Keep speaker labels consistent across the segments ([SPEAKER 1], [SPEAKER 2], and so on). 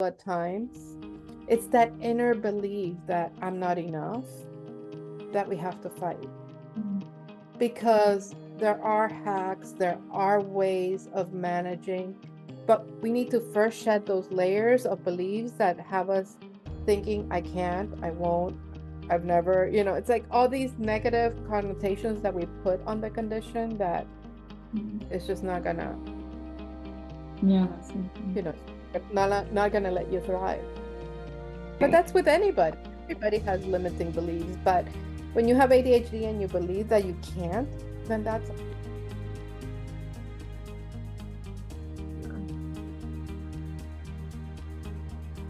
[SPEAKER 1] at times. It's that inner belief that I'm not enough that we have to fight, because there are hacks, there are ways of managing, but we need to first shed those layers of beliefs that have us thinking, I can't, I won't, I've never, it's like all these negative connotations that we put on the condition that it's just not gonna,
[SPEAKER 2] Yeah, that's so
[SPEAKER 1] you
[SPEAKER 2] true.
[SPEAKER 1] know, not gonna let you thrive. But that's with anybody. Everybody has limiting beliefs, but when you have ADHD and you believe that you can't, then that's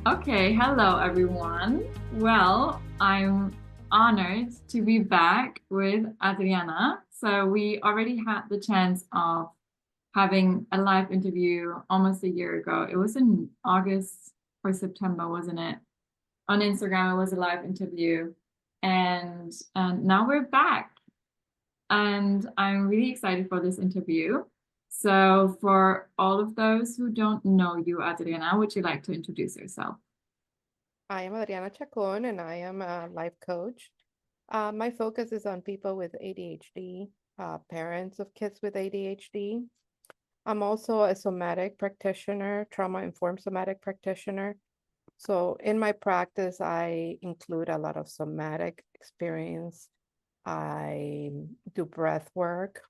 [SPEAKER 2] Okay, hello everyone. Well, I'm honored to be back with Adriana. So we already had the chance of having a live interview almost a year ago. It was in August or September, wasn't it? On Instagram, it was a live interview. And now we're back. And I'm really excited for this interview. So for all of those who don't know you, Adriana, would you like to introduce yourself?
[SPEAKER 1] I am Adriana Chacon, and I am a life coach. My focus is on people with ADHD, parents of kids with ADHD. I'm also a somatic practitioner, trauma-informed somatic practitioner. So in my practice, I include a lot of somatic experience. I do breath work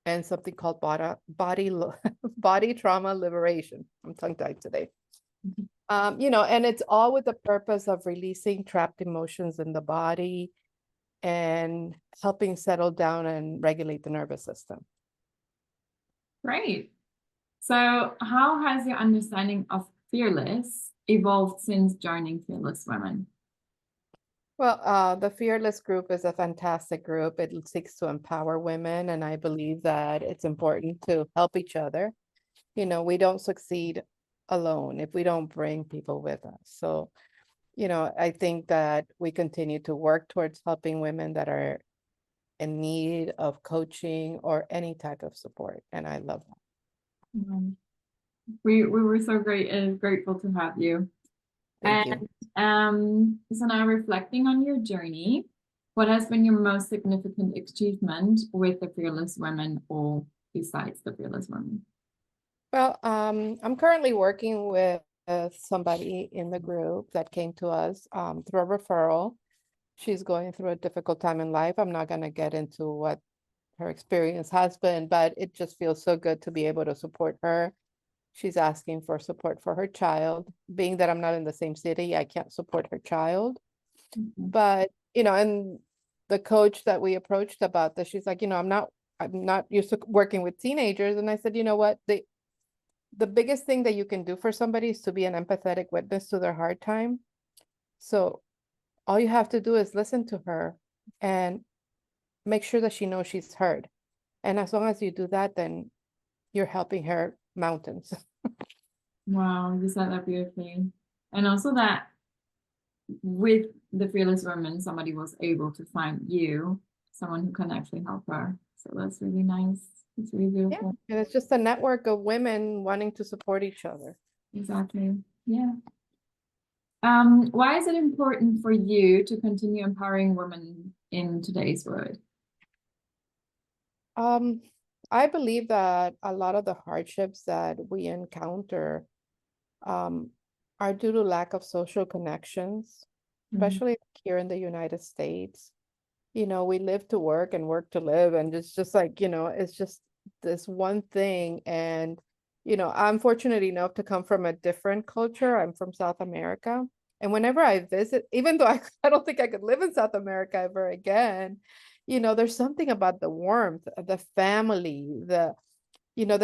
[SPEAKER 1] and something called body trauma liberation. I'm tongue-tied today. And it's all with the purpose of releasing trapped emotions in the body and helping settle down and regulate the nervous system.
[SPEAKER 2] Great. So, how has your understanding of fearless evolved since joining Fearless Women?
[SPEAKER 1] Well, the Fearless group is a fantastic group. It seeks to empower women, and I believe that it's important to help each other. We don't succeed alone if we don't bring people with us. So, I think that we continue to work towards helping women that are in need of coaching or any type of support. And I love that.
[SPEAKER 2] Um, we were so great and grateful to have you.
[SPEAKER 1] Thank you.
[SPEAKER 2] And so now reflecting on your journey, what has been your most significant achievement with the Fearless Women or besides the Fearless Women?
[SPEAKER 1] Well, I'm currently working with somebody in the group that came to us through a referral. She's going through a difficult time in life. I'm not going to get into what her experience has been, but it just feels so good to be able to support her. She's asking for support for her child. Being that I'm not in the same city, I can't support her child.
[SPEAKER 2] Mhm.
[SPEAKER 1] But, and the coach that we approached about this, she's like, I'm not used to working with teenagers. And I said, you know what? The biggest thing that you can do for somebody is to be an empathetic witness to their hard time. So all you have to do is listen to her and make sure that she knows she's heard. And as long as you do that, then you're helping her mountains.
[SPEAKER 2] Wow, you said that beautifully. And also that with the Fearless Women, somebody was able to find you, someone who can actually help her. So that's really nice. It's really
[SPEAKER 1] Yeah.
[SPEAKER 2] beautiful.
[SPEAKER 1] And it's just a network of women wanting to support each other.
[SPEAKER 2] Exactly. Yeah. Why is it important for you to continue empowering women in today's world?
[SPEAKER 1] Um, I believe that a lot of the hardships that we encounter um, are due to lack of social connections,
[SPEAKER 2] Mm,
[SPEAKER 1] especially here in the United States. We live to work and work to live, and it's just like, it's just this one thing. And, I'm fortunate enough to come from a different culture. I'm from South America. And whenever I visit, even though I don't think I could live in South America ever again, there's something about the warmth, the family, the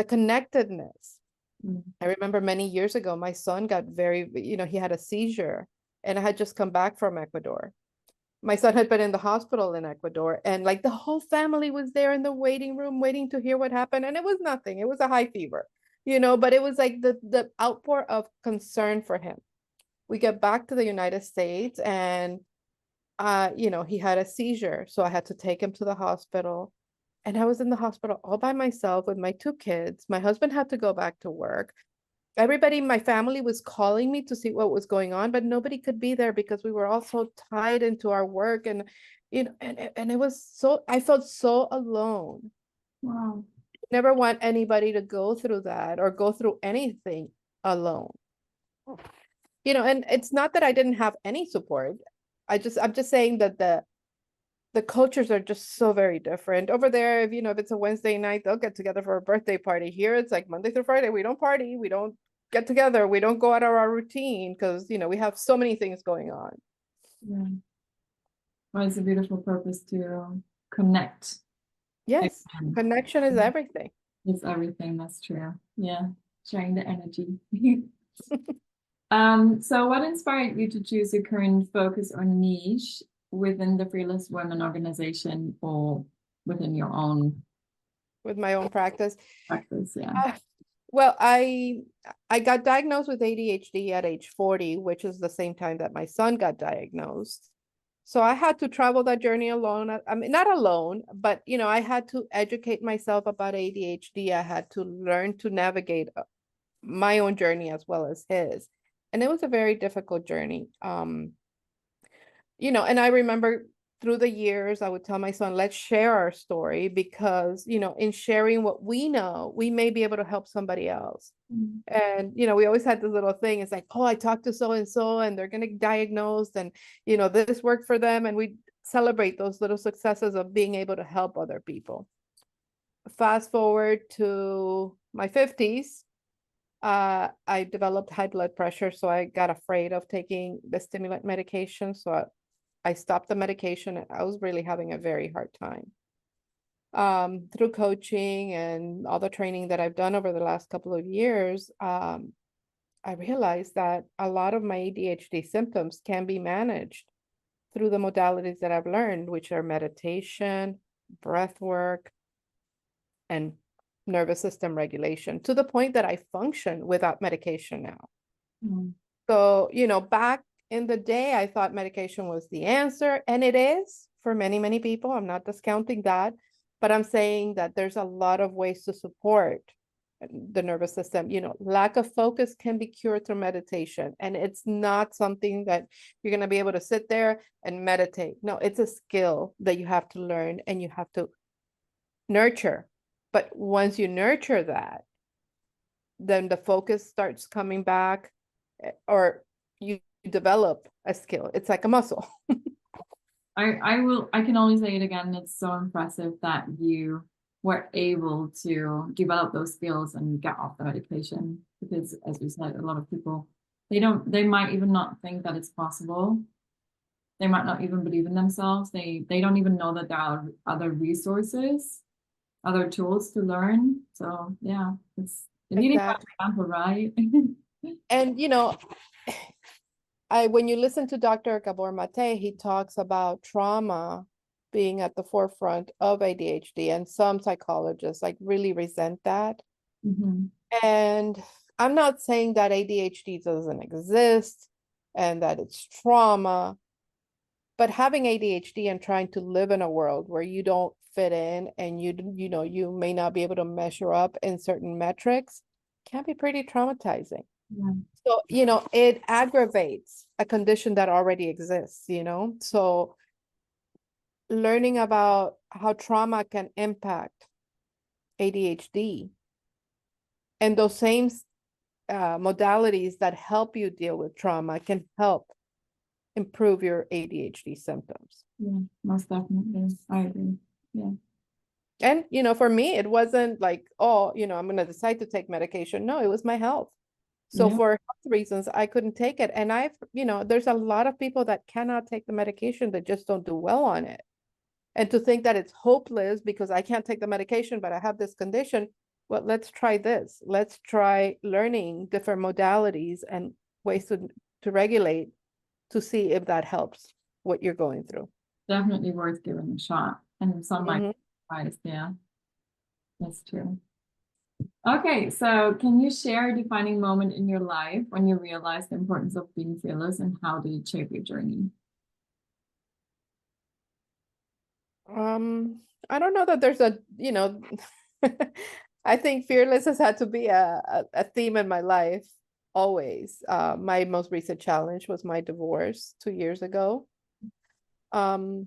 [SPEAKER 1] connectedness.
[SPEAKER 2] mm,
[SPEAKER 1] I remember many years ago, my son got he had a seizure, and I had just come back from Ecuador. My son had been in the hospital in Ecuador, and like the whole family was there in the waiting room waiting to hear what happened. And it was nothing. It was a high fever, but it was like the outpour of concern for him. We get back to the United States, and he had a seizure. So I had to take him to the hospital. And I was in the hospital all by myself with my two kids. My husband had to go back to work. everybody in my family was calling me to see what was going on, but nobody could be there because we were all so tied into our work. And, and it was so, I felt so alone.
[SPEAKER 2] Wow.
[SPEAKER 1] Never want anybody to go through that or go through anything alone. And it's not that I didn't have any support. I'm just saying that the cultures are just so very different over there. If it's a Wednesday night, they'll get together for a birthday party. Here it's like Monday through Friday, we don't party, we don't get together, we don't go out of our routine because we have so many things going on.
[SPEAKER 2] Yeah. Well, it's a beautiful purpose to connect.
[SPEAKER 1] Yes,
[SPEAKER 2] Again.
[SPEAKER 1] connection is everything.
[SPEAKER 2] It's everything, that's true. Yeah, sharing the energy. So what inspired you to choose your current focus or niche within the Fearless Women organization or within your own
[SPEAKER 1] With my own practice?
[SPEAKER 2] practice? Yeah.
[SPEAKER 1] Well, I got diagnosed with ADHD at age 40, which is the same time that my son got diagnosed. So I had to travel that journey alone. I mean, not alone, but I had to educate myself about ADHD. I had to learn to navigate my own journey as well as his. And it was a very difficult journey. And I remember through the years, I would tell my son, let's share our story because, in sharing what we know, we may be able to help somebody else.
[SPEAKER 2] Mm.
[SPEAKER 1] And, we always had this little thing. It's like, oh, I talked to so-and-so and they're going to get diagnosed and, this worked for them. And we celebrate those little successes of being able to help other people. Fast forward to my 50s, I developed high blood pressure. So I got afraid of taking the stimulant medication. So I stopped the medication. I was really having a very hard time. Through coaching and all the training that I've done over the last couple of years, I realized that a lot of my ADHD symptoms can be managed through the modalities that I've learned, which are meditation, breath work, and nervous system regulation, to the point that I function without medication now.
[SPEAKER 2] Mm.
[SPEAKER 1] So, back in the day, I thought medication was the answer, and it is for many, many people. I'm not discounting that, but I'm saying that there's a lot of ways to support the nervous system. Lack of focus can be cured through meditation, and it's not something that you're going to be able to sit there and meditate. No, it's a skill that you have to learn and you have to nurture. But once you nurture that, then the focus starts coming back, or you develop a skill. It's like a muscle.
[SPEAKER 2] I can only say it again. It's so impressive that you were able to develop those skills and get off the medication, because as you said, a lot of people, they might even not think that it's possible. They might not even believe in themselves. They don't even know that there are other resources, other tools to learn. So yeah, it's leading by example, right?
[SPEAKER 1] And when you listen to Dr. Gabor Mate, he talks about trauma being at the forefront of ADHD, and some psychologists really resent that.
[SPEAKER 2] Mm-hmm.
[SPEAKER 1] And I'm not saying that ADHD doesn't exist and that it's trauma, but having ADHD and trying to live in a world where you don't fit in and you may not be able to measure up in certain metrics can be pretty traumatizing.
[SPEAKER 2] Yeah.
[SPEAKER 1] So, it aggravates a condition that already exists, so learning about how trauma can impact ADHD and those same modalities that help you deal with trauma can help improve your ADHD symptoms.
[SPEAKER 2] Yeah, most definitely. I agree. Yeah.
[SPEAKER 1] And, for me, it wasn't like, oh, I'm going to decide to take medication. No, it was my health. So for health reasons, I couldn't take it. And there's a lot of people that cannot take the medication that just don't do well on it. And to think that it's hopeless because I can't take the medication, but I have this condition. Well, let's try this. Let's try learning different modalities and ways to regulate to see if that helps what you're going through.
[SPEAKER 2] Definitely worth giving a shot. And some might be surprised. Yeah, that's true. Okay, so can you share a defining moment in your life when you realized the importance of being fearless, and how did it shape your journey?
[SPEAKER 1] I don't know that there's a, I think fearless has had to be a theme in my life always. My most recent challenge was my divorce 2 years ago. Um,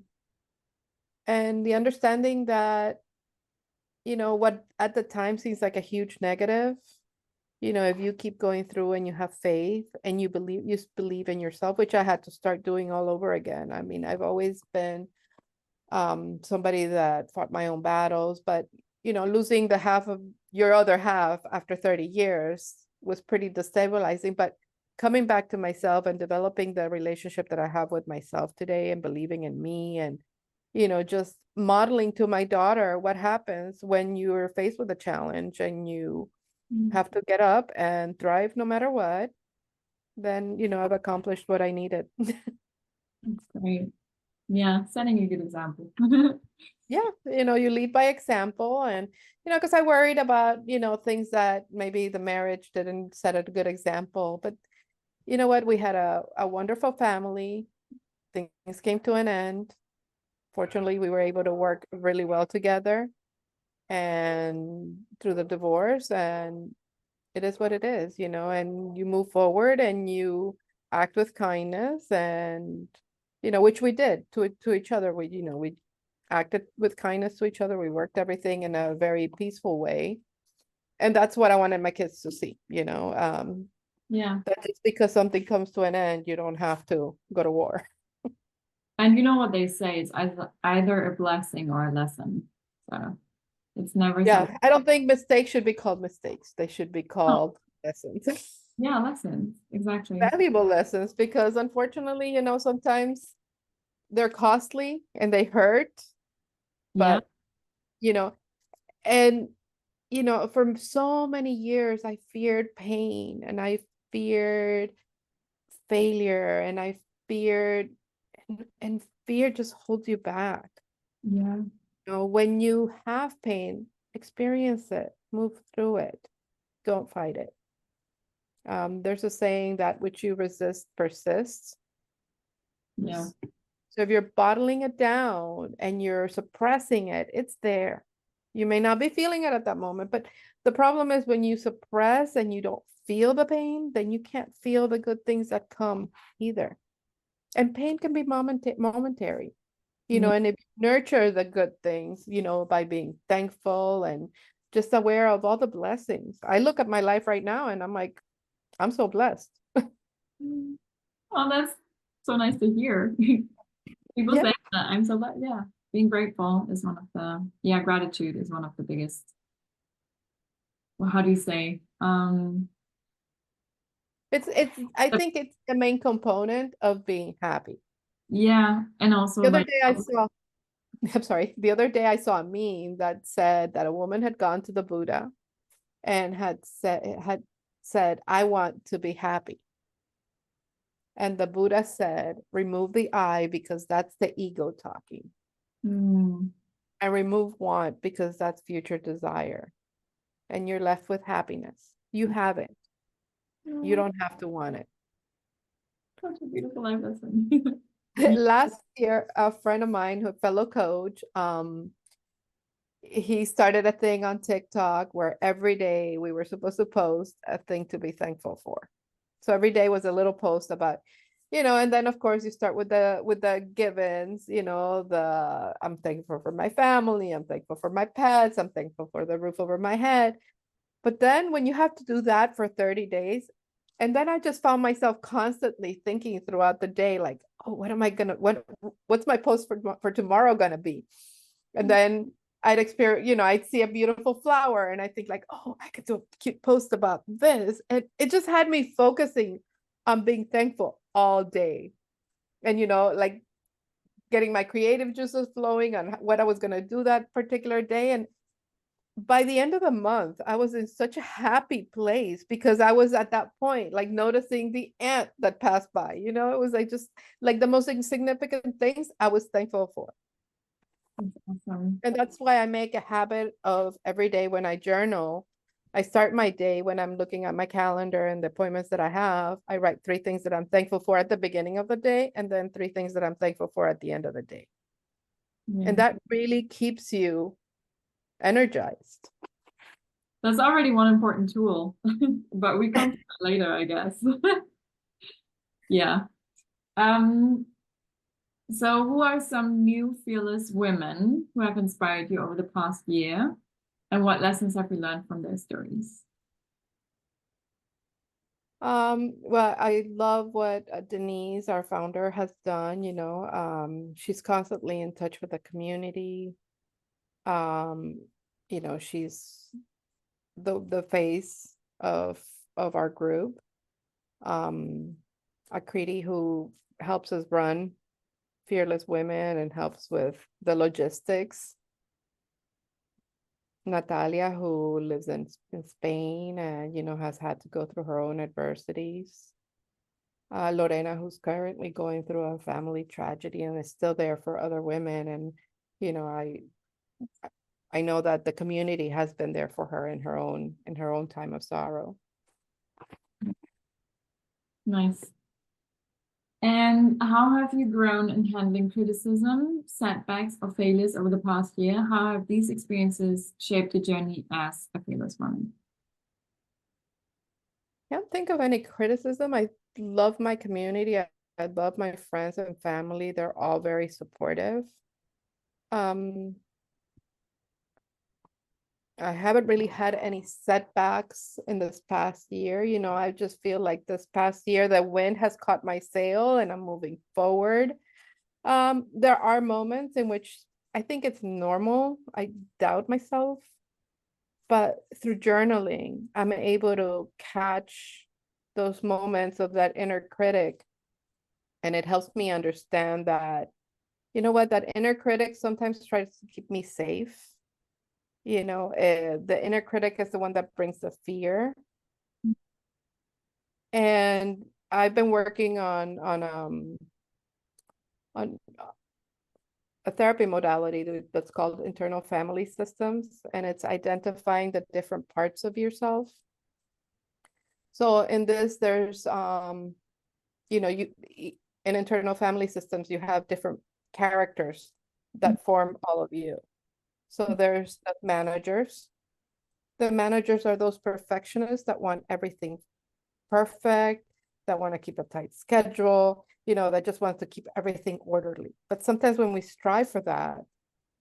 [SPEAKER 1] and the understanding that, what at the time seems like a huge negative, if you keep going through and you have faith and you believe in yourself, which I had to start doing all over again. I mean, I've always been somebody that fought my own battles, but losing the half of your other half after 30 years was pretty destabilizing. But coming back to myself and developing the relationship that I have with myself today and believing in me and just modeling to my daughter what happens when you're faced with a challenge and you have to get up and thrive no matter what, then I've accomplished what I needed.
[SPEAKER 2] That's great. Yeah, setting a good example.
[SPEAKER 1] Yeah, you lead by example. And because I worried about things that maybe the marriage didn't set a good example. But you know what, we had a wonderful family. Things came to an end. Fortunately, we were able to work really well together and through the divorce, and it is what it is, and you move forward and you act with kindness, and which we did to each other. We acted with kindness to each other. We worked everything in a very peaceful way. And that's what I wanted my kids to see,
[SPEAKER 2] Yeah.
[SPEAKER 1] that just because something comes to an end, you don't have to go to war.
[SPEAKER 2] And you know what they say, it's either a blessing or a lesson. So it's never something.
[SPEAKER 1] Yeah, I don't think mistakes should be called mistakes. They should be
[SPEAKER 2] Oh,
[SPEAKER 1] called lessons.
[SPEAKER 2] yeah, lessons. Exactly.
[SPEAKER 1] Valuable lessons, because unfortunately, sometimes they're costly and they hurt,
[SPEAKER 2] Yeah.
[SPEAKER 1] but you know, and for so many years I feared pain and I feared failure and I feared and fear just holds you back.
[SPEAKER 2] Yeah.
[SPEAKER 1] When you have pain, experience it, move through it, don't fight it. There's a saying that which you resist persists.
[SPEAKER 2] Yeah.
[SPEAKER 1] So if you're bottling it down and you're suppressing it, it's there. You may not be feeling it at that moment, but the problem is when you suppress and you don't feel the pain, then you can't feel the good things that come either. And pain can be momentary,
[SPEAKER 2] Yeah.
[SPEAKER 1] and if you nurture the good things, by being thankful and just aware of all the blessings. I look at my life right now and I'm like, I'm so blessed.
[SPEAKER 2] Oh, that's so nice to hear. People
[SPEAKER 1] Yeah.
[SPEAKER 2] say that. I'm so glad. Yeah. Being grateful is one of yeah, gratitude is one of the biggest, well, how do you say?
[SPEAKER 1] I
[SPEAKER 2] The-
[SPEAKER 1] think it's the main component of being happy.
[SPEAKER 2] yeah. And also
[SPEAKER 1] The other
[SPEAKER 2] like,
[SPEAKER 1] day I saw, I'm sorry, the other day I saw a meme that said that a woman had gone to the Buddha and had said, I want to be happy. And the Buddha said, remove the I because that's the ego talking.
[SPEAKER 2] mm,
[SPEAKER 1] And remove want because that's future desire. And you're left with happiness. You have it. You
[SPEAKER 2] oh,
[SPEAKER 1] don't have to want it.
[SPEAKER 2] such a beautiful life lesson. Yeah.
[SPEAKER 1] Last year, a friend of mine, a fellow coach, he started a thing on TikTok where every day we were supposed to post a thing to be thankful for. So every day was a little post about, and then of course you start with the givens, the I'm thankful for my family, I'm thankful for my pets, I'm thankful for the roof over my head. But then when you have to do that for 30 days, and then I just found myself constantly thinking throughout the day, like, oh, what's my post for tomorrow gonna be? And then I'd see a beautiful flower and I think like, oh, I could do a cute post about this. And it just had me focusing on being thankful all day. And like getting my creative juices flowing on what I was gonna do that particular day. And by the end of the month, I was in such a happy place because I was at that point, like noticing the ant that passed by. It was like just like the most insignificant things I was thankful for.
[SPEAKER 2] That's awesome.
[SPEAKER 1] And that's why I make a habit of every day when I journal, I start my day when I'm looking at my calendar and the appointments that I have. I write 3 things that I'm thankful for at the beginning of the day, and then 3 things that I'm thankful for at the end of the day.
[SPEAKER 2] Yeah.
[SPEAKER 1] And that really keeps you energized.
[SPEAKER 2] That's already one important tool, but we come to that later, I guess. Yeah. Um, so who are some new fearless women who have inspired you over the past year? And what lessons have you learned from their stories?
[SPEAKER 1] Well, I love what Denise, our founder, has done, she's constantly in touch with the community. Um, she's the face of our group. Akriti, who helps us run Fearless Women and helps with the logistics. Natalia, who lives in Spain and, has had to go through her own adversities. Lorena, who's currently going through a family tragedy and is still there for other women. And, you know, I know that the community has been there for her in her own time of sorrow.
[SPEAKER 2] Nice. And how have you grown in handling criticism, setbacks, or failures over the past year? How have these experiences shaped your journey as a fearless woman?
[SPEAKER 1] Can't think of any criticism. I love my community. I love my friends and family. They're all very supportive. Um, I haven't really had any setbacks in this past year. I just feel like this past year the wind has caught my sail and I'm moving forward. There are moments in which I think it's normal. I doubt myself, but through journaling, I'm able to catch those moments of that inner critic. And it helps me understand that, that inner critic sometimes tries to keep me safe. The inner critic is the one that brings the fear. And I've been working on a therapy modality that's called internal family systems, and it's identifying the different parts of yourself. So in this, there's you in internal family systems, you have different characters that form all of you. So there's the managers. The managers are those perfectionists that want everything perfect, that want to keep a tight schedule, that just wants to keep everything orderly. But sometimes when we strive for that,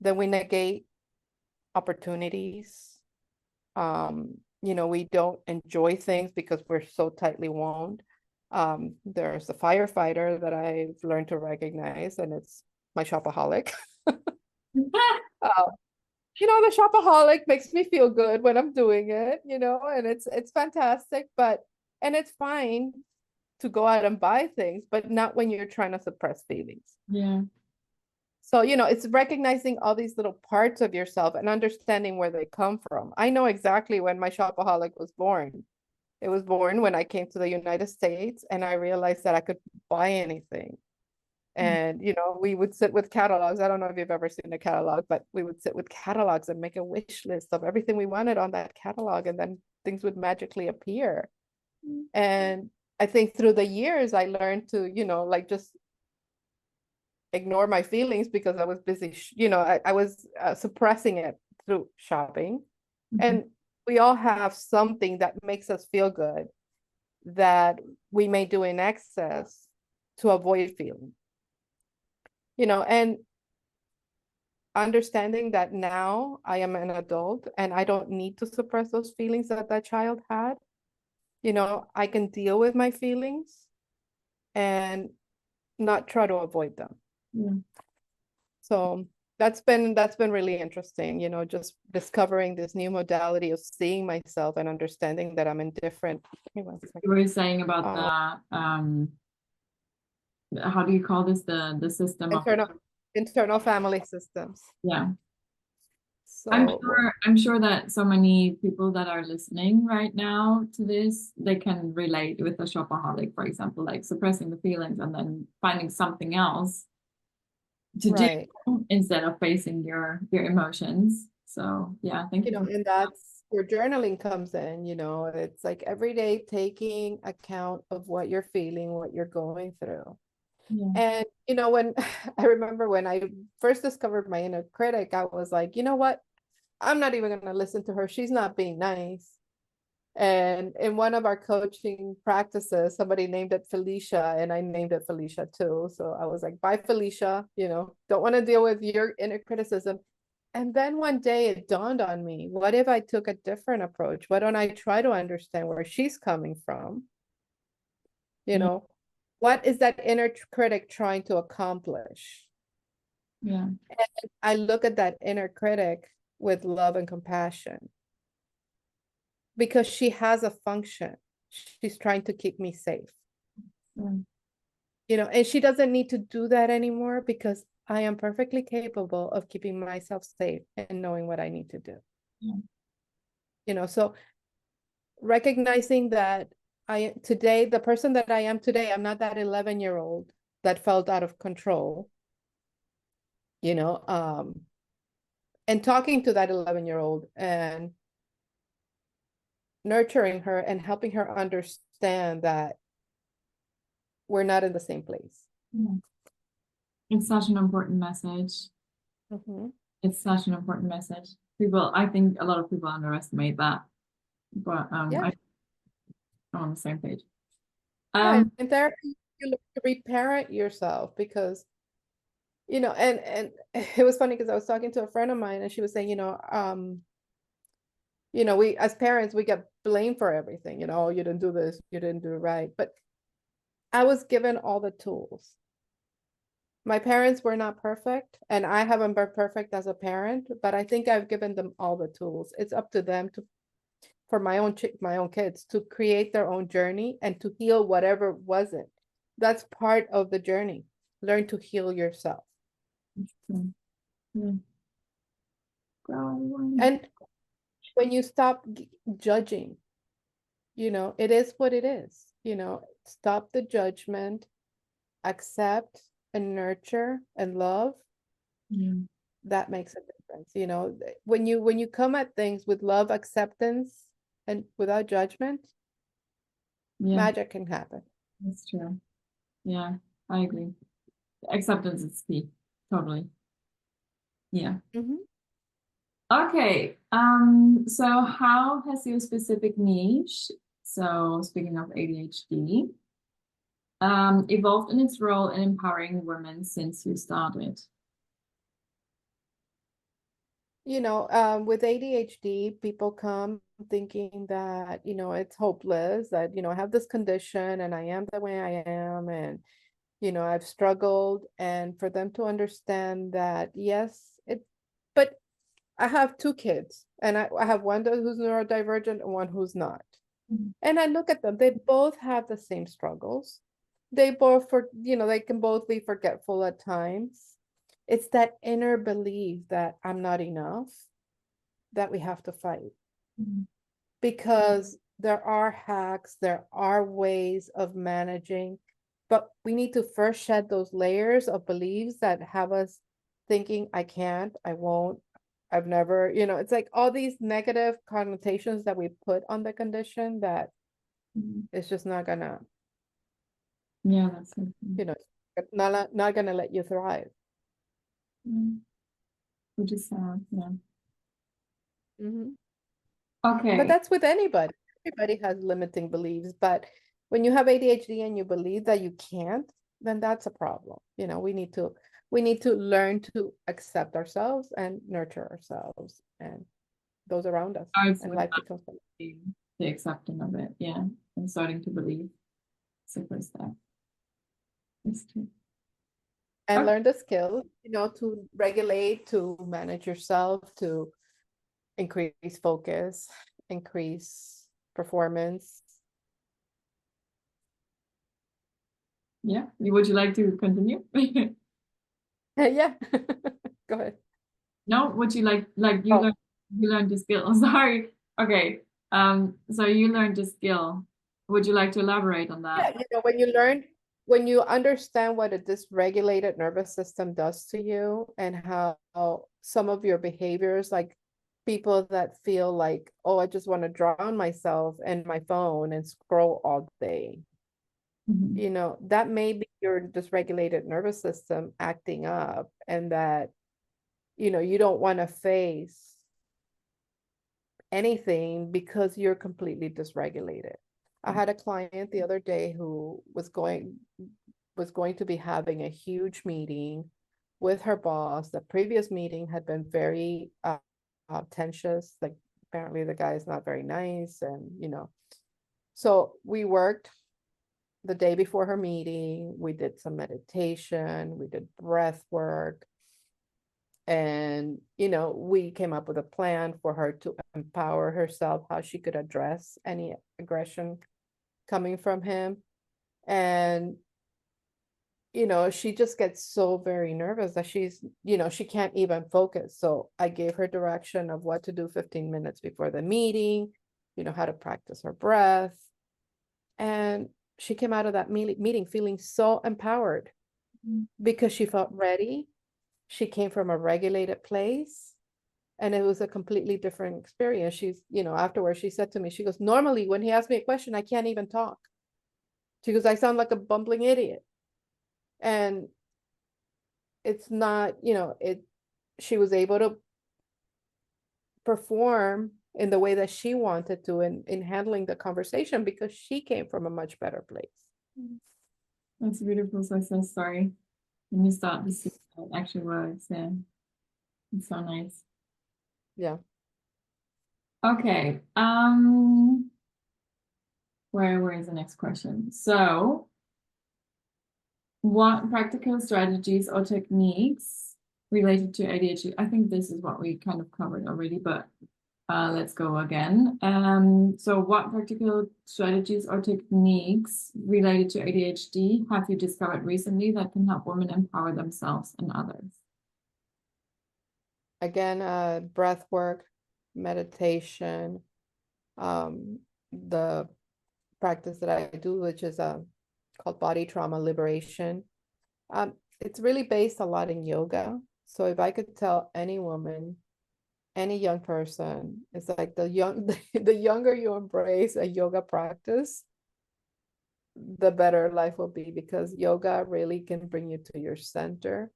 [SPEAKER 1] then we negate opportunities. We don't enjoy things because we're so tightly wound. There's a firefighter that I've learned to recognize, and it's my shopaholic. The shopaholic makes me feel good when I'm doing it, and it's fantastic, and it's fine to go out and buy things, but not when you're trying to suppress feelings.
[SPEAKER 2] Yeah.
[SPEAKER 1] So, it's recognizing all these little parts of yourself and understanding where they come from. I know exactly when my shopaholic was born. It was born when I came to the United States and I realized that I could buy anything. And, we would sit with catalogs. I don't know if you've ever seen a catalog, but we would sit with catalogs and make a wish list of everything we wanted on that catalog, and then things would magically appear. And I think through the years, I learned to, like just ignore my feelings because I was busy, I was suppressing it through shopping. And we all have something that makes us feel good that we may do in excess to avoid feeling. And understanding that now I am an adult and I don't need to suppress those feelings that that child had. I can deal with my feelings and not try to avoid them.
[SPEAKER 2] Yeah.
[SPEAKER 1] So that's been really interesting, just discovering this new modality of seeing myself and understanding that I'm indifferent.
[SPEAKER 2] You were saying about the how do you call this, the system of
[SPEAKER 1] internal family systems.
[SPEAKER 2] Yeah.
[SPEAKER 1] So
[SPEAKER 2] I'm sure that so many people that are listening right now to this, they can relate with a shopaholic, for example, like suppressing the feelings and then finding something else to do instead of facing your emotions. So yeah, thank you.
[SPEAKER 1] And that's where journaling comes in. It's like every day taking account of what you're feeling, what you're going through.
[SPEAKER 2] Yeah.
[SPEAKER 1] And when I remember when I first discovered my inner critic, I was like, you know what? I'm not even going to listen to her. She's not being nice. And in one of our coaching practices, somebody named it Felicia, and I named it Felicia too. So I was like, bye, Felicia, don't want to deal with your inner criticism. And then one day it dawned on me, what if I took a different approach? Why don't I try to understand where she's coming from? You
[SPEAKER 2] Yeah.
[SPEAKER 1] know, what is that inner critic trying to accomplish?
[SPEAKER 2] Yeah.
[SPEAKER 1] And I look at that inner critic with love and compassion because she has a function. She's trying to keep me safe.
[SPEAKER 2] Yeah.
[SPEAKER 1] And she doesn't need to do that anymore because I am perfectly capable of keeping myself safe and knowing what I need to do. So recognizing that the person that I am today, I'm not that 11-year-old that felt out of control, and talking to that 11-year-old and nurturing her and helping her understand that we're not in the same place.
[SPEAKER 2] Yeah. It's such an important message.
[SPEAKER 1] Mm-hmm.
[SPEAKER 2] It's such an important message. I think a lot of people underestimate that, but
[SPEAKER 1] Yeah.
[SPEAKER 2] I'm on the same page.
[SPEAKER 1] Yeah, in therapy, you look to reparent yourself because, and it was funny because I was talking to a friend of mine and she was saying, we as parents, we get blamed for everything, oh, you didn't do this, you didn't do it right. But I was given all the tools. My parents were not perfect, and I haven't been perfect as a parent, but I think I've given them all the tools. It's up to them for my own kids to create their own journey and to heal whatever wasn't. That's part of the journey. Learn to heal yourself.
[SPEAKER 2] Yeah.
[SPEAKER 1] And when you stop judging, it is what it is. Stop the judgment, accept and nurture and love.
[SPEAKER 2] Yeah.
[SPEAKER 1] That makes a difference. When you come at things with love, acceptance, and without judgment,
[SPEAKER 2] Yeah,
[SPEAKER 1] magic can happen.
[SPEAKER 2] that's true. Yeah, I agree. Acceptance is key. Totally. Yeah.
[SPEAKER 1] Mhm.
[SPEAKER 2] Okay. So how has your specific niche, so speaking of ADHD, evolved in its role in empowering women since you started?
[SPEAKER 1] With ADHD, people come thinking that, it's hopeless, that, I have this condition and I am the way I am. And, I've struggled. And for them to understand that, yes, but I have two kids and I have one who's neurodivergent and one who's not.
[SPEAKER 2] Mhm.
[SPEAKER 1] And I look at them, they both have the same struggles. They both, they can both be forgetful at times. It's that inner belief that I'm not enough that we have to fight
[SPEAKER 2] Mhm.
[SPEAKER 1] because there are hacks, there are ways of managing, but we need to first shed those layers of beliefs that have us thinking, I can't, I won't, I've never, it's like all these negative connotations that we put on the condition that
[SPEAKER 2] Mhm.
[SPEAKER 1] it's just not gonna,
[SPEAKER 2] Yeah, that's so true.
[SPEAKER 1] not gonna let you thrive.
[SPEAKER 2] Mm. Which is sad. Yeah.
[SPEAKER 1] Mhm. But
[SPEAKER 2] Okay.
[SPEAKER 1] that's with anybody. Everybody has limiting beliefs, but when you have ADHD and you believe that you can't, then that's a problem. We need to learn to accept ourselves and nurture ourselves and those around us,
[SPEAKER 2] Starts
[SPEAKER 1] and
[SPEAKER 2] with
[SPEAKER 1] life becomes better.
[SPEAKER 2] the accepting of it. Yeah. And starting to believe. It's the first step. It's true.
[SPEAKER 1] And
[SPEAKER 2] Okay.
[SPEAKER 1] learn the skills, to regulate, to manage yourself, to increase focus, increase performance.
[SPEAKER 2] Yeah. Would you like to continue?
[SPEAKER 1] Yeah. Go ahead.
[SPEAKER 2] No, would you like
[SPEAKER 1] Oh,
[SPEAKER 2] you learned the skill. Sorry. Okay. So you learned the skill. Would you like to elaborate on that?
[SPEAKER 1] yeah, when you understand what a dysregulated nervous system does to you and how some of your behaviors, like people that feel like, oh, I just want to drown myself in my phone and scroll all day,
[SPEAKER 2] Mhm.
[SPEAKER 1] that may be your dysregulated nervous system acting up, and that, you don't want to face anything because you're completely dysregulated. I had a client the other day who was going to be having a huge meeting with her boss. The previous meeting had been very tensious. Like apparently the guy is not very nice, and so we worked the day before her meeting. We did some meditation, we did breath work, and we came up with a plan for her to empower herself, how she could address any aggression coming from him. And she just gets so very nervous that she can't even focus. So I gave her direction of what to do 15 minutes before the meeting, how to practice her breath. And she came out of that meeting feeling so empowered because she felt ready. She came from a regulated place, and it was a completely different experience. She's, afterwards she said to me, she goes, normally when he asks me a question, I can't even talk. She goes, I sound like a bumbling idiot. And it's not, she was able to perform in the way that she wanted to in handling the conversation because she came from a much better place.
[SPEAKER 2] That's a beautiful success story. When you start to see how it actually works, yeah. It's so nice.
[SPEAKER 1] Yeah.
[SPEAKER 2] Okay. Where is the next question? So, what practical strategies or techniques related to ADHD? I think this is what we kind of covered already, but let's go again. So what practical strategies or techniques related to ADHD have you discovered recently that can help women empower themselves and others?
[SPEAKER 1] Again, breath work, meditation, the practice that I do, which is called body trauma liberation. It's really based a lot in yoga. So if I could tell any woman, any young person, it's like the younger you embrace a yoga practice, the better life will be, because yoga really can bring you to your center.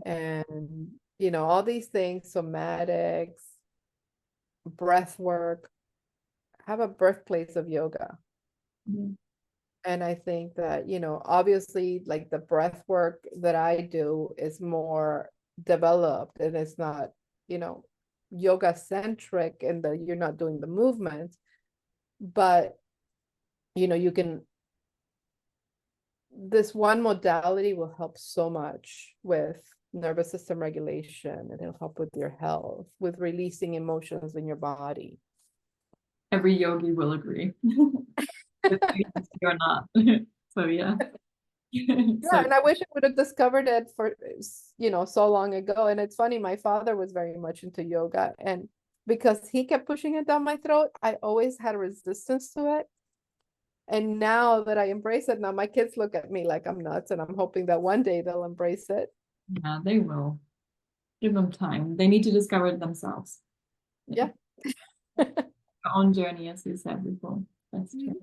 [SPEAKER 1] And all these things, somatics, breath work, have a birthplace of yoga.
[SPEAKER 2] Mm-hmm.
[SPEAKER 1] And I think that, obviously, like the breath work that I do is more developed, and it's not, yoga centric, and you're not doing the movements, but this one modality will help so much with nervous system regulation, and it'll help with your health, with releasing emotions in your body.
[SPEAKER 2] Every yogi will agree. You're not. So yeah.
[SPEAKER 1] Yeah, and I wish I would have discovered it for so long ago. And it's funny, my father was very much into yoga, and because he kept pushing it down my throat, I always had a resistance to it. And now that I embrace it, now my kids look at me like I'm nuts, and I'm hoping that one day they'll embrace it.
[SPEAKER 2] Yeah, they will. Give them time. They need to discover it themselves.
[SPEAKER 1] Yeah.
[SPEAKER 2] Their own journey, as you said before. That's true.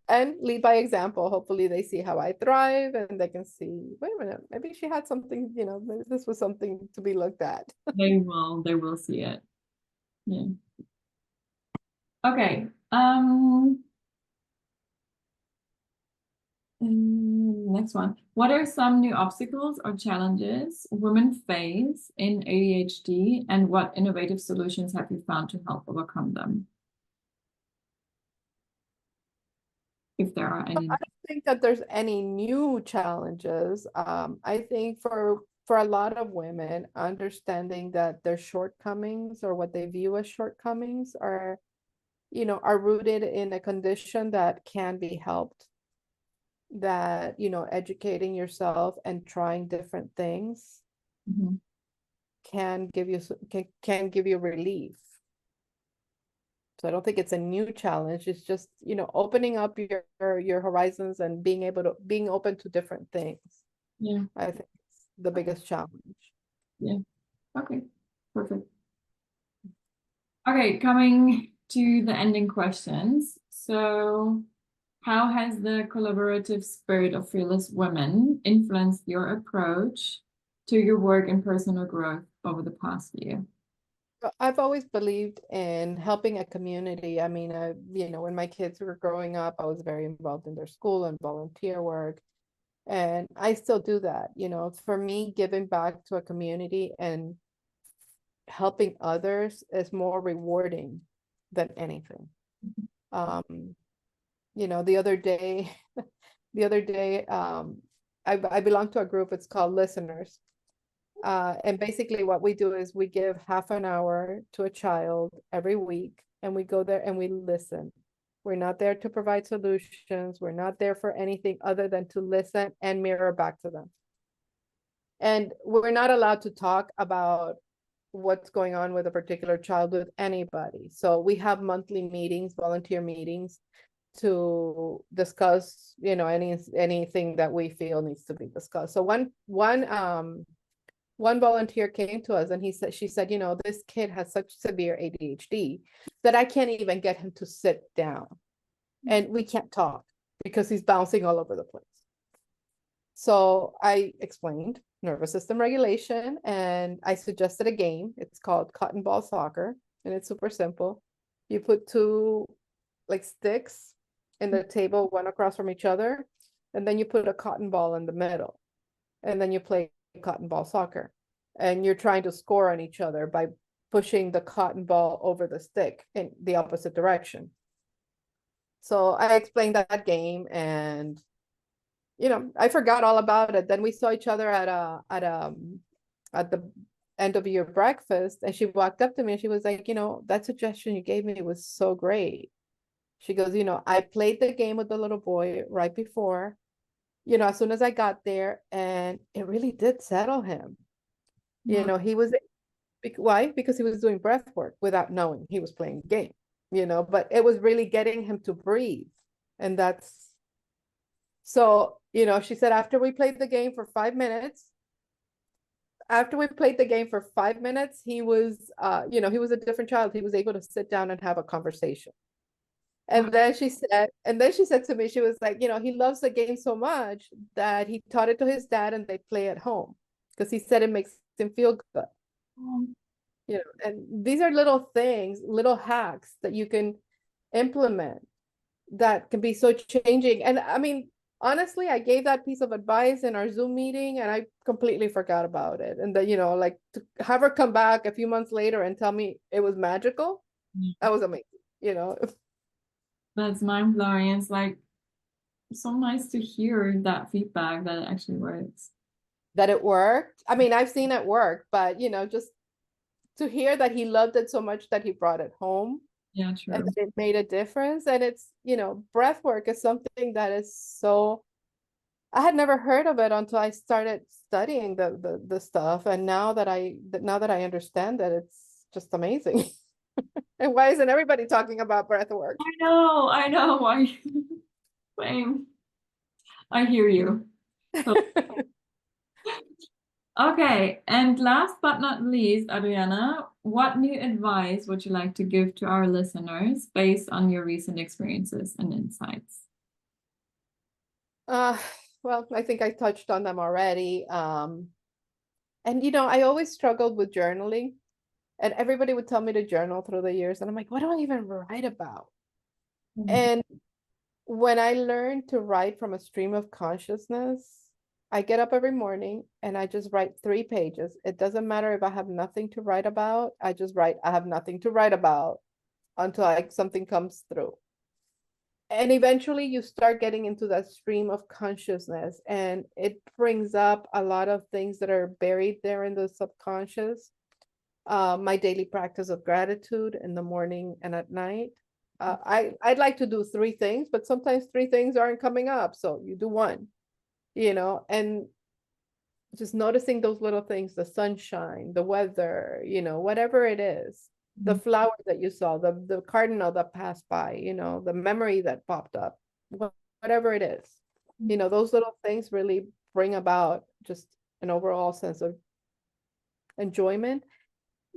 [SPEAKER 1] And lead by example. Hopefully they see how I thrive, and they can see, wait a minute, maybe she had something, maybe this was something to be looked at.
[SPEAKER 2] They will see it. Yeah. Okay. Next one. What are some new obstacles or challenges women face in ADHD, and what innovative solutions have you found to help overcome them? If there are any.
[SPEAKER 1] I don't think that there's any new challenges. I think for a lot of women, understanding that their shortcomings, or what they view as shortcomings, are rooted in a condition that can be helped. That, educating yourself and trying different things
[SPEAKER 2] Mhm.
[SPEAKER 1] can give you relief. So I don't think it's a new challenge. It's just, opening up your horizons and being open to different things.
[SPEAKER 2] Yeah.
[SPEAKER 1] I think it's the biggest challenge.
[SPEAKER 2] Yeah. Okay. Perfect. Okay, coming to the ending questions. So, how has the collaborative spirit of fearless women influenced your approach to your work and personal growth over the past year?
[SPEAKER 1] I've always believed in helping a community. I mean, when my kids were growing up, I was very involved in their school and volunteer work. And I still do that. For me, giving back to a community and helping others is more rewarding than anything. Um, the other day, I belong to a group, it's called Listeners. And basically what we do is we give half an hour to a child every week, and we go there and we listen. We're not there to provide solutions. We're not there for anything other than to listen and mirror back to them. And we're not allowed to talk about what's going on with a particular child with anybody. So we have monthly meetings, volunteer meetings, to discuss, anything that we feel needs to be discussed. So one volunteer came to us and she said, this kid has such severe ADHD that I can't even get him to sit down, and we can't talk because he's bouncing all over the place. So I explained nervous system regulation, and I suggested a game. It's called cotton ball soccer, and it's super simple. You put two sticks in the table, one across from each other, and then you put a cotton ball in the middle, and then you play cotton ball soccer, and you're trying to score on each other by pushing the cotton ball over the stick in the opposite direction. So I explained that game, and I forgot all about it. Then we saw each other at the end of year breakfast, and she walked up to me and she was like, that suggestion you gave me was so great. She goes, I played the game with the little boy right before, as soon as I got there, and it really did settle him. He was, why? Because he was doing breath work without knowing he was playing a game, but it was really getting him to breathe. And that's, so, she said, after we played the game for 5 minutes, he was, he was a different child. He was able to sit down and have a conversation. And then she said to me, she was like, he loves the game so much that he taught it to his dad and they play at home because he said it makes him feel good. And these are little things, little hacks that you can implement that can be so changing. And I mean, honestly, I gave that piece of advice in our Zoom meeting and I completely forgot about it. And that, to have her come back a few months later and tell me it was magical, that was amazing,
[SPEAKER 2] That's mind-blowing. It's so nice to hear that feedback that it actually works.
[SPEAKER 1] That it worked. I mean, I've seen it work, but just to hear that he loved it so much that he brought it home.
[SPEAKER 2] Yeah, true.
[SPEAKER 1] And that it made a difference. And it's, breath work is something that is so, I had never heard of it until I started studying the stuff. And now that I understand that, it's just amazing. And why isn't everybody talking about breath work?
[SPEAKER 2] I know. Why? Same. I hear you. Okay, and last but not least, Adriana, what new advice would you like to give to our listeners based on your recent experiences and insights?
[SPEAKER 1] Well, I think I touched on them already. And I always struggled with journaling, and everybody would tell me to journal through the years, and I'm like, what do I even write about? And when I learned to write from a stream of consciousness, I get up every morning and I just write 3 pages. It doesn't matter if I have nothing to write about. I just write, I have nothing to write about until something comes through. And eventually you start getting into that stream of consciousness, and it brings up a lot of things that are buried there in the subconscious. My daily practice of gratitude in the morning and at night. I'd like to do 3 things, but sometimes 3 things aren't coming up. So you do 1, and just noticing those little things, the sunshine, the weather, whatever it is, the flower that you saw, the cardinal that passed by, the memory that popped up, whatever it is, those little things really bring about just an overall sense of enjoyment,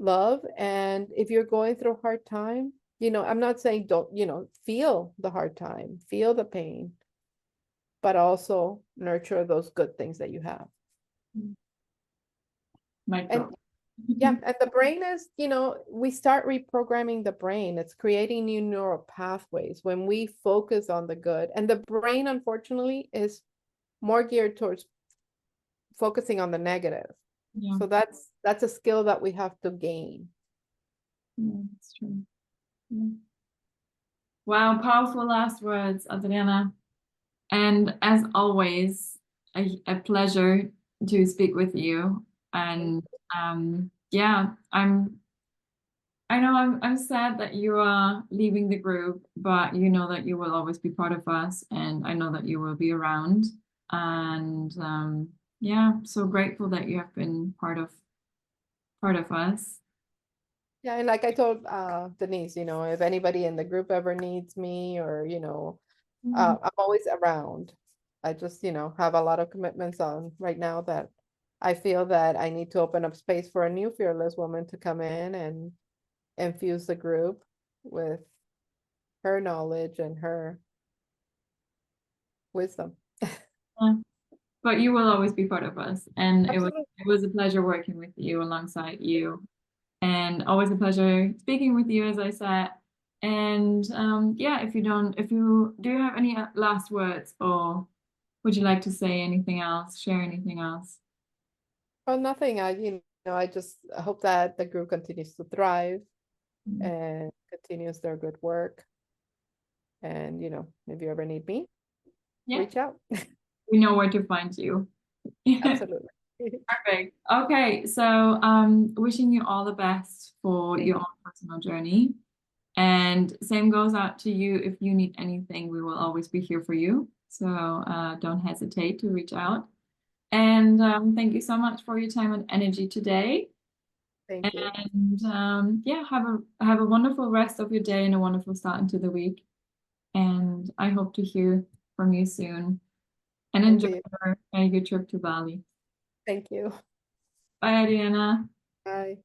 [SPEAKER 1] love. And if you're going through a hard time, I'm not saying don't, feel the hard time, feel the pain, but also nurture those good things that you have.
[SPEAKER 2] And
[SPEAKER 1] Yeah, and the brain is, we start reprogramming the brain. It's creating new neural pathways when we focus on the good. And the brain, unfortunately, is more geared towards focusing on the negative.
[SPEAKER 2] Yeah,
[SPEAKER 1] So that's a skill that we have to gain.
[SPEAKER 2] yeah, that's true. Yeah. Wow, powerful last words, Adriana. And as always, a pleasure to speak with you. And yeah, I know I'm sad that you are leaving the group, but you know that you will always be part of us, and I know that you will be around. And yeah, so grateful that you have been part of us.
[SPEAKER 1] Yeah, and like I told Denise, if anybody in the group ever needs me or,
[SPEAKER 2] Mm.
[SPEAKER 1] I'm always around. I just, have a lot of commitments on right now that I feel that I need to open up space for a new fearless woman to come in and infuse the group with her knowledge and her wisdom.
[SPEAKER 2] Yeah. But you will always be part of us, and it was
[SPEAKER 1] Absolutely.
[SPEAKER 2] it was a pleasure working with you alongside you, and always a pleasure speaking with you, as I said. And yeah, if you do have any last words, or would you like to say anything else, share anything else?
[SPEAKER 1] Well, nothing. I just hope that the group continues to thrive
[SPEAKER 2] Mm.
[SPEAKER 1] and continues their good work. And, if you ever need me,
[SPEAKER 2] Yeah,
[SPEAKER 1] reach out.
[SPEAKER 2] we know where to find you.
[SPEAKER 1] Absolutely.
[SPEAKER 2] Perfect. Okay, so wishing you all the best for
[SPEAKER 1] Thank
[SPEAKER 2] your own personal journey. And same goes out to you. If you need anything, we will always be here for you. So don't hesitate to reach out. And thank you so much for your time and energy today.
[SPEAKER 1] thank you.
[SPEAKER 2] And yeah, have a wonderful rest of your day and a wonderful start into the week. And I hope to hear from you soon. And
[SPEAKER 1] And
[SPEAKER 2] enjoy
[SPEAKER 1] to you.
[SPEAKER 2] your trip to Bali.
[SPEAKER 1] Thank you.
[SPEAKER 2] Bye, Adriana.
[SPEAKER 1] Bye.